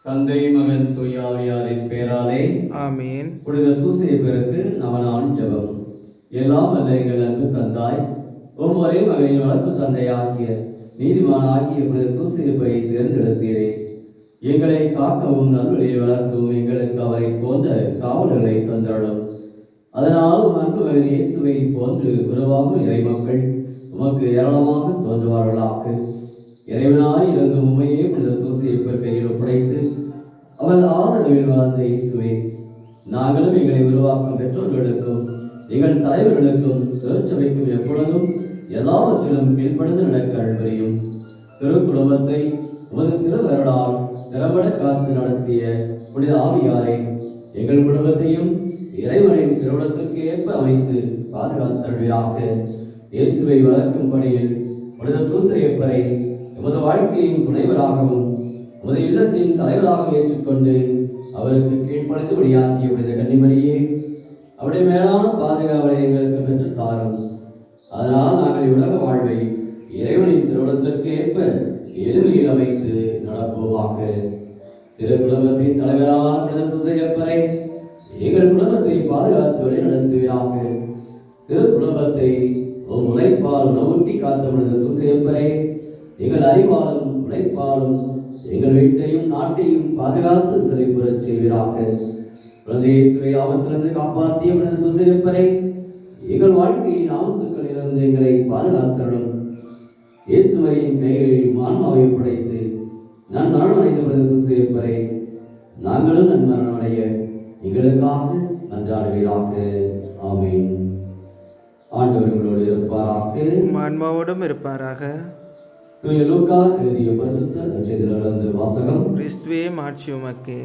தந்தை மகன் தூயாவியாரின் பெயராலே ஆமீன். புனித சூசையப்பருக்கு நவநாள் ஜெபம். எல்லாம் வல்ல எங்கள் அன்பு தந்தாய், ஒவ்வொரே மகனின் வளர்ப்பு தந்தையாகிய நீதிமானாகிய புனித சூசையப்பரை தேர்ந்தெடுத்தீரே. எங்களை காக்கவும் நல்வழியை வளர்க்கவும் எங்களுக்கு அவரை போன்ற காவலர்களை தந்தருளும். அதனால் அன்பு மகன் இயேசுவை போன்று உருவாகும் இறைமக்கள் உமக்கு ஏராளமாக தோன்றுவார்களாக. இறைவனாய் இருந்து உண்மையே புனித சூசையப்பர் கையில் ஒப்படைத்து அவள் ஆதரவில் வாழ்ந்த இயேசுவே, நாங்களும் எங்களை உருவாக்கும் பெற்றோர்களுக்கும் எங்கள் தலைவர்களுக்கும் திருச்சபைக்கும் எப்பொழுதும் எல்லாவற்றிலும் கீழ்ப்படிந்து நடக்க அழுபறியும். திருக்குடும்பத்தை உமது திருவருளால் திறம்பட காத்து நடத்திய புனித ஆவியாரை எங்கள் குடும்பத்தையும் இறைவனின் திருவுளத்திற்கு ஏற்ப அமைத்து பாதுகாத்தல்வீராக. இயேசுவை வளர்க்கும் பணியில் புனித சூசையப்பரை எமது வாழ்க்கையின் துணைவராகவும் உமது இல்லத்தின் தலைவராகவும் ஏற்றுக்கொண்டு அவருக்கு கீழ்ப்படைந்து வழியாற்றிய புனித கன்னிமரியே, அவருடைய மேலான பாதுகாவலை எங்களுக்கு பெற்று தாரும். அதனால் நாங்கள் உலக வாழ்வை இறைவனின் திருவுளத்திற்கு ஏற்ப எளிமையில் அமைத்து நடப்போமாக. திரு குடும்பத்தின் தலைவரான புனித சூசையப்பரை எங்கள் குடும்பத்தை பாதுகாத்து வழி நடத்துவீராக. திரு குடும்பத்தை ஒரு உழைப்பால் உணவூட்டி காத்த புனித சூசையப்பரை எங்கள் அறிவாலும் உழைப்பாலும் எங்கள் வீட்டையும் நாட்டையும் பாதுகாத்து செழிப்புறச் செய்வீராக. இயேசுவை ஆபத்திலிருந்து காப்பாற்றிய புனித சூசையப்பரை எங்கள் வாழ்க்கையின் ஆபத்துக்களிலிருந்து எங்களை பாதுகாத்தருளும். இயேசுவரின் கைகளில் ஆன்மாவை படைத்து நன்மரணம் அடைந்த புனித சூசையப்பரை நாங்களும் நன்மரணம் அடைய எங்களுக்காக நன்றாடுவீராக. ஆமீன். ஆண்டவர் உங்களோடு இருப்பாராக, ஆன்மாவோடும் இருப்பாராக. தூய லூக்கா எழுதிய பரிசுத்த நற்செய்தியிலிருந்து வாசகம். கிறிஸ்துவே மாட்சி உமக்கே.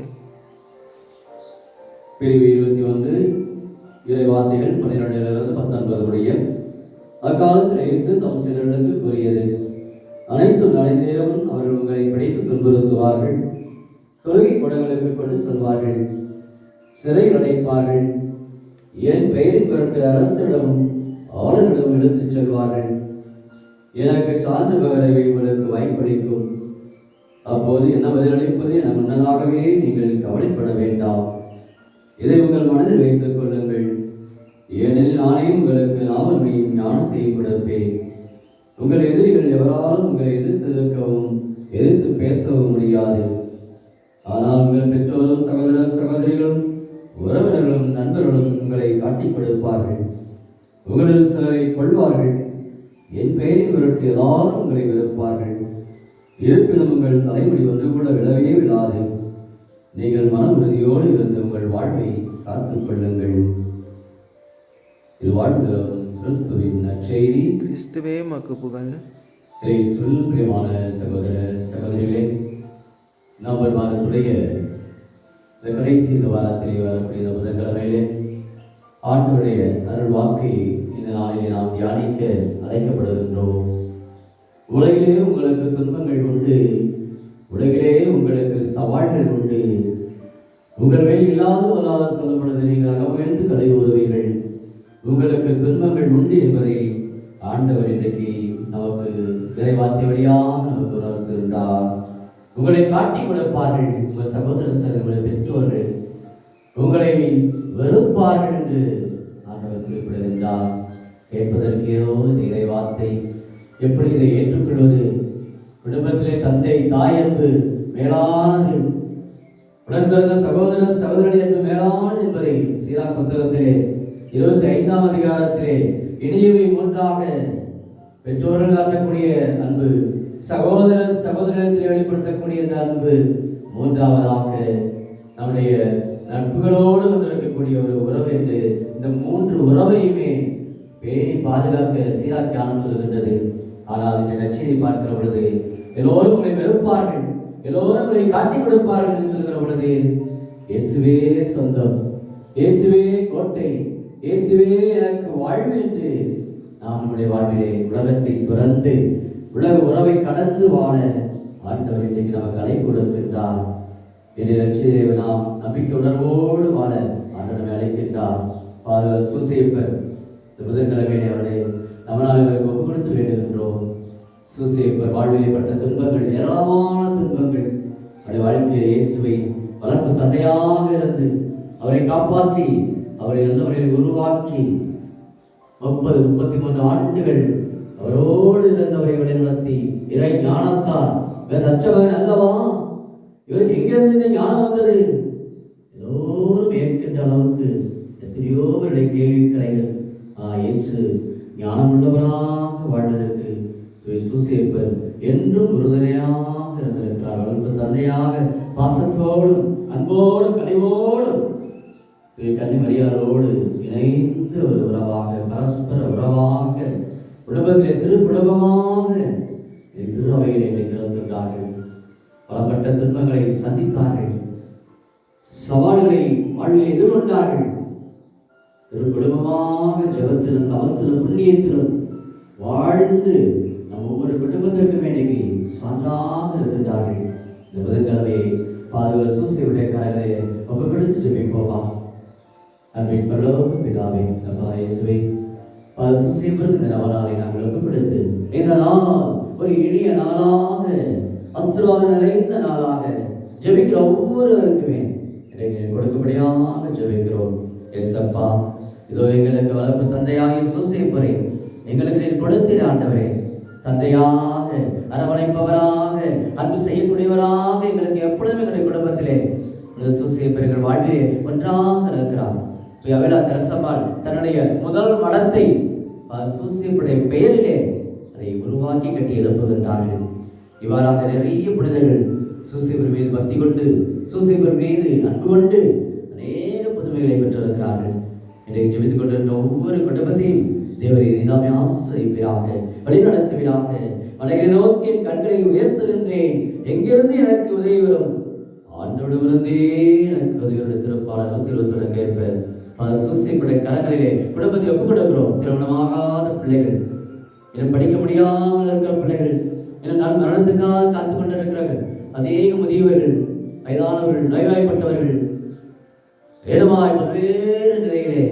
பிரிவு 21 இறை வார்த்தைகள் 12 19 முடிய. அக்காலத்தில் இயேசு தம் சீடர்களுக்கு கூறியது, அனைத்தும் நடைநேரமும் அவர்கள் உங்களை பிடித்து துன்புறுத்துவார்கள், தொழுகை கூடங்களுக்கு கொண்டு செல்வார்கள், சிறையில் அடைப்பார்கள், என் பெயரின் பொருட்டு அரசிடமும் ஆளுநரிடம் எடுத்துச் செல்வார்கள். எனக்கு சார்ந்த பகரவை உங்களுக்கு வாய்ப்பளிக்கும். அப்போது என்ன பதிலளிப்பது என முன்னதாகவே நீங்கள் கவலைப்பட வேண்டாம். இதை உங்கள் மனதில் வைத்துக் கொள்ளுங்கள். ஏனெனில் நானே உங்களுக்கு நாவன்மையும் ஞானத்தையும் கொடுப்பேன். உங்கள் எதிரிகள் எவராலும் உங்களை எதிர்த்து எதிர்த்து பேசவும் முடியாது. ஆனால் உங்கள் பெற்றோரும் சகோதர சகோதரிகளும் உறவினர்களும் நண்பர்களும் உங்களை காட்டிக் கொடுப்பார்கள். உங்களில் சிலரை கொள்வார்கள். என் பெயரின் பொருட்டு எல்லாரும் உங்களை வெறுப்பார்கள். இருப்பினும் உங்கள் தலைமுடி ஒன்று கூட விழவே விழாது. நீங்கள் மன உறுதியோடு இருந்து உங்கள் வாழ்வை காத்துக் கொள்ளுங்கள். இது வாழ்கிறோம் கிறிஸ்துவின் நற்செய்தி. கிறிஸ்துவே உமக்கு புகழ். கிறிஸ்துவில் பிரியமான சகோதர சகோதரிகளே, நவம்பர் மாதத்துடைய இந்த கடைசி வாரத்திலே வரக்கூடிய புதன்கிழமையிலே ஆண்டவருடைய அருள் வாக்கை இந்த நாளிலே நாம் தியானிக்க அழைக்கப்படுகின்றோம். உலகிலே உங்களுக்கு துன்பங்கள் உண்டு, உலகிலே உங்களுக்கு சவால்கள் உண்டு. உங்கள் மேல் இல்லாத வல்லாத சொல்லப்படுது, நீங்கள் அகமகிழ்ந்து கலை உருவைகள். உங்களுக்கு துன்பங்கள் உண்டு என்பதை ஆண்டவர் இன்றைக்கு நமக்கு இறைவார்த்தை வழியாக நமக்கு உணர்த்துகின்றார். உங்களை காட்டிக் கொடுப்பார்கள். உங்கள் சகோதர சகோதரர்கள் பெற்றோர்கள் உங்களை வெறுப்பார்கள் என்று ஆண்டவர் குறிப்பிடுகின்றார். கேட்பதற்கு ஏதோ இந்த இறைவார்த்தை. எப்படி இதை ஏற்றுக்கொள்வது? குடும்பத்திலே தந்தை தாய் அன்பு மேலானது, உடன்பிறந்த சகோதர சகோதரி அன்பு மேலானது என்பதை சீரா புத்தகத்திலே 25ஆம் அதிகாரத்திலே இணையவை ஒன்றாக பெற்றோர்கள் காட்டக்கூடிய அன்பு, சகோதர சகோதரத்தில் வெளிப்படுத்தக்கூடிய இந்த அன்பு, மூன்றாவதாக நம்முடைய நட்புகளோடு வந்திருக்கக்கூடிய ஒரு உறவு என்று இந்த 3 உறவையுமே பேணி பாதுகாக்க சீராக் ஞானம் சொல்லுகின்றது. ஆனால் இந்த நற்செய்தி பார்க்கிற பொழுது எல்லோரும் உங்களை வெறுப்பார்கள், எல்லோரும் உங்களை காட்டிக் கொடுப்பார்கள் என்று சொல்கிற பொழுது இயேசுவே சொந்தம், இயேசுவே கோட்டை, இயேசுவே எனக்கு வாழ்வு என்று நாம் நம்முடைய வாழ்விலே உலகத்தை துறந்து உலக உறவை கடந்து வாழ ஆண்டவர் இன்றைக்கு நமக்கு அழைப்பு கொடுக்கின்றார். என்னை நாம் நம்பிக்கை உணர்வோடு வாழ ஆண்டவர் அழைக்கின்றார். சூசையப்பர் புதன்கிழமையிலே அவரை நம்மளால் இவருக்கு ஒப்பு கொடுத்து வேண்டுகின்றோம். சூசையப்பர் வாழ்விலே பட்ட துன்பங்கள், ஏராளமான துன்பங்கள், அவருடைய வாழ்க்கையில் இயேசுவை வளர்ப்பு தந்தையாக இருந்து அவரை காப்பாற்றி அவரை நல்லவரை உருவாக்கி 33 ஆண்டுகள் அவரோடு இருந்தவரை வழிநடத்தி இறை ஞானத்தார் அச்சவன் அல்லவா, இவருக்கு எங்கிருந்து இந்த ஞானம் வந்தது? எல்லோரும் ஏற்கின்ற அளவுக்கு எத்தனையோ பேருடைய கேள்விக்கலைகள். இயேசு ஞானம் உள்ளவராக வாழ்வதற்கு சூசேப்பர் என்றும் உறுதுணையாக இருந்திருக்கிறார். வளர்ப்பு தந்தையாக பாசத்தோடும் அன்போடும் கனிவோடும் கன்னி மரியாதையோடு இணைந்து ஒரு உறவாக, பரஸ்பர உறவாக, குடும்பத்திலே திருக்குடும்பமாக திரு அவையிலே நிகழ்கின்றார்கள். பலப்பட்ட துன்பங்களை சந்தித்தார்கள், சவால்களை வாழ்விலே எதிர்கொண்டார்கள். திருக்குடும்பமாக ஜெபத்திலும் தவத்திலும் புண்ணியத்திலும் வாழ்ந்து நம் ஒவ்வொரு குடும்பத்திற்கும் வேண்டிய சான்றாக இருக்கின்றார்கள். இந்த புதன்கிழமையை பாதுகாப்பு சூசையுடைய கரைகளை ஒப்புக்கொடுத்து ஜெபிப்போமா. அன்பின் பரலோக பிதாவே, அப்பா இயேசுவே, சூசையப்பருக்கு இந்த நாளாலை நாங்கள் ஒப்புக்கொடுத்து இந்த நாள் ஒரு எளிய நாளாக, ஆசீர்வாதம் நிறைந்த நாளாக ஜெபிக்கிற ஒவ்வொருவருக்குமே கொடுக்கப்படியாக ஜெபிக்கிறோம். எஸ் அப்பா, இதோ எங்களுக்கு வளர்ப்பு தந்தையாகிய சூசையப்பரை எங்களுக்கு நீர் கொடுத்தீர் ஆண்டவரே. தந்தையாக, அரவணைப்பவராக, அன்பு செய்யக்கூடியவராக எங்களுக்கு எப்பொழுதும் எங்களுடைய குடும்பத்திலே சூசையப்பர் வாழ்விலே ஒன்றாக இருக்கிறார். அவிழா தெரசம்மாள் தன்னுடைய முதல் மடத்தை சூசையப்பருடைய பெயரிலே அதை உருவாக்கி கட்டி எழுப்புகின்றார்கள். இவ்வாறாக நிறைய புனிதர்கள் சூசையப்பர் மீது பக்தி கொண்டு, சூசையப்பர் மீது அன்பு கொண்டு அநேக புதுமைகளை பெற்றிருக்கிறார்கள். இன்றைக்கு ஜெபித்துக் கொண்டிருக்கிற ஒவ்வொரு குடும்பத்தையும் தேவரை நிதாமே ஆசிரியப்பீராக, வழிநடத்துவீராக. மலைகளை நோக்கி என் கண்களை உயர்த்துகின்றேன், எங்கிருந்து எனக்கு உதவி வரும்? ஆண்டவரிடமிருந்தே எனக்கு உதவியுடைய திருப்பாளர் 120 கேட்பேன். சூசையப்பருடைய கரங்களிலே குடும்பத்தை ஒப்புக் கொடுக்கிறோம். திருமணமாகாத பிள்ளைகள், இன்னும் படிக்க முடியாமல் இருக்கிற பிள்ளைகள், இன்னும் நான் மரணத்துக்காக காத்துக் கொண்டிருக்கிறார்கள். அநேக முதியவர்கள், வயதானவர்கள், நோய்வாய்ப்பட்டவர்கள், ஏழுமாய் பல்வேறு நிலையிலே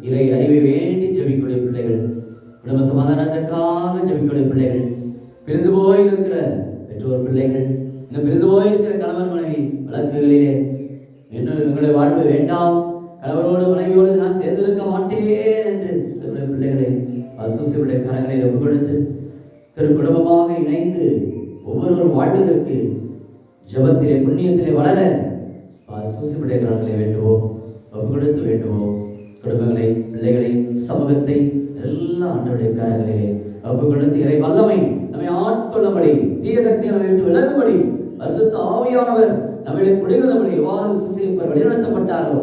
இறை அறிவை வேண்டி ஜெபிக்கக்கூடிய பிள்ளைகள், குடும்ப சமாதானத்திற்காக ஜெபிக்கக்கூடிய பிள்ளைகள், பிரிந்து போயிருக்கிற பெற்றோர் பிள்ளைகள், இன்னும் பிரிந்து போயிருக்கிற கணவன் மனைவி வழக்குகளிலே இன்னும் எங்களுடைய வாழ்வு வேண்டாம், கணவரோடு மனைவியோடு நான் சேர்ந்திருக்க மாட்டேன் என்று பிள்ளைகளை சூசையப்பருடைய கரங்களில் ஒப்புக் கொடுத்து திருக்குடும்பமாக இணைந்து ஒவ்வொருவரும் வாழ்வதற்கு ஜெபத்திலே புண்ணியத்திலே வளர சூசையப்பருடைய கரங்களை வேண்டுவோம், ஒப்புக் கொடுத்து வேண்டுவோம். குடும்பங்களை, பிள்ளைகளை, சமூகத்தை எல்லாம் ஆண்டவருடைய கரங்களிலே ஒப்புக் கொடுத்து இறை வல்லமை நம்மை ஆட்கொள்ளும்படி, தீய சக்தி நம்மை விட்டு விலகும்படி, பரிசுத்த ஆவியானவர் நம்முடைய குடிகளும்படி எவ்வாறு சூசையப்பர் வழிநடத்தப்பட்டாரோ,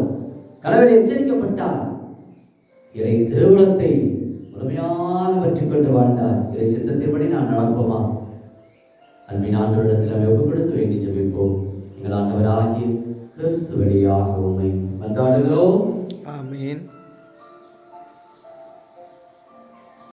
கடவுளை எச்சரிக்கப்பட்டார், இறை திருவுளத்தை முழுமையாக பற்றிக் கொண்டு வாழ்ந்தார். இறை சித்தத்தின்படி நான் நடப்போமா? அன்பின் ஆண்டவரிடத்தில் நம்மை ஒப்புக் கொடுத்து வேண்டி ஜெபிப்போம். எங்கள் ஆண்டவராகிய கிறிஸ்து வழியாக உம்மை மன்றாடுகிறோம். ஆமென்.